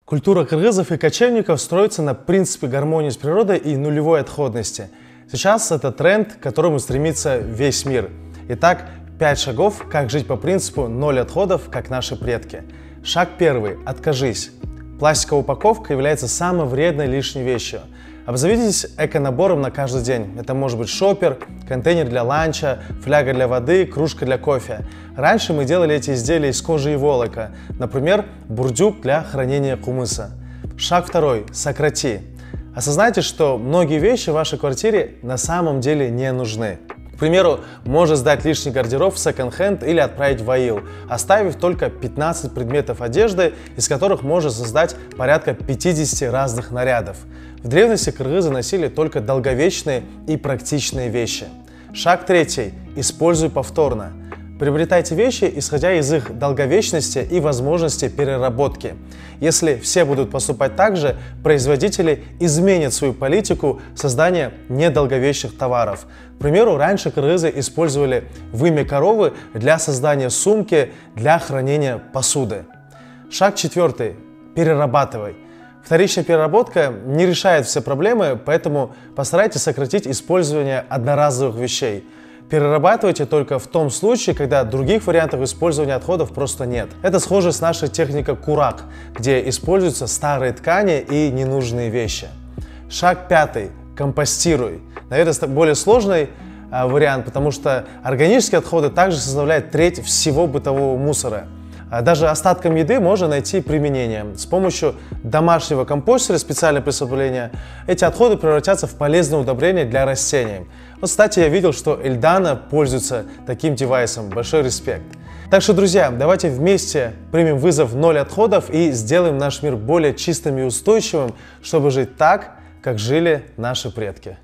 Культура кыргызов и кочевников строится на принципе гармонии с природой и нулевой отходности. Сейчас это тренд, к которому стремится весь мир. Итак, 5 шагов, как жить по принципу «ноль отходов», как наши предки. Шаг первый – откажись. Пластиковая упаковка является самой вредной лишней вещью. Обзаведитесь эко-набором на каждый день. Это может быть шопер, контейнер для ланча, фляга для воды, кружка для кофе. Раньше мы делали эти изделия из кожи и волока, например, бурдюк для хранения кумыса. Шаг второй – сократи. Осознайте, что многие вещи в вашей квартире на самом деле не нужны. К примеру, можно сдать лишний гардероб в секонд-хенд или отправить в АИЛ, оставив только 15 предметов одежды, из которых можно создать порядка 50 разных нарядов. В древности кыргызы носили только долговечные и практичные вещи. Шаг третий – используй повторно. Приобретайте вещи, исходя из их долговечности и возможности переработки. Если все будут поступать так же, производители изменят свою политику создания недолговечных товаров. К примеру, раньше кыргызы использовали вымя коровы для создания сумки для хранения посуды. Шаг четвертый – перерабатывай. Вторичная переработка не решает все проблемы, поэтому постарайтесь сократить использование одноразовых вещей. Перерабатывайте только в том случае, когда других вариантов использования отходов просто нет. Это схоже с нашей техникой курак, где используются старые ткани и ненужные вещи. Шаг пятый – компостируй. Наверное, это более сложный вариант, потому что органические отходы также составляют треть всего бытового мусора. Даже остаткам еды можно найти применение. С помощью домашнего компостера, специального приспособления, эти отходы превратятся в полезное удобрение для растений. Вот, кстати, я видел, что Эльдана пользуется таким девайсом. Большой респект. Так что, друзья, давайте вместе примем вызов «ноль отходов» и сделаем наш мир более чистым и устойчивым, чтобы жить так, как жили наши предки.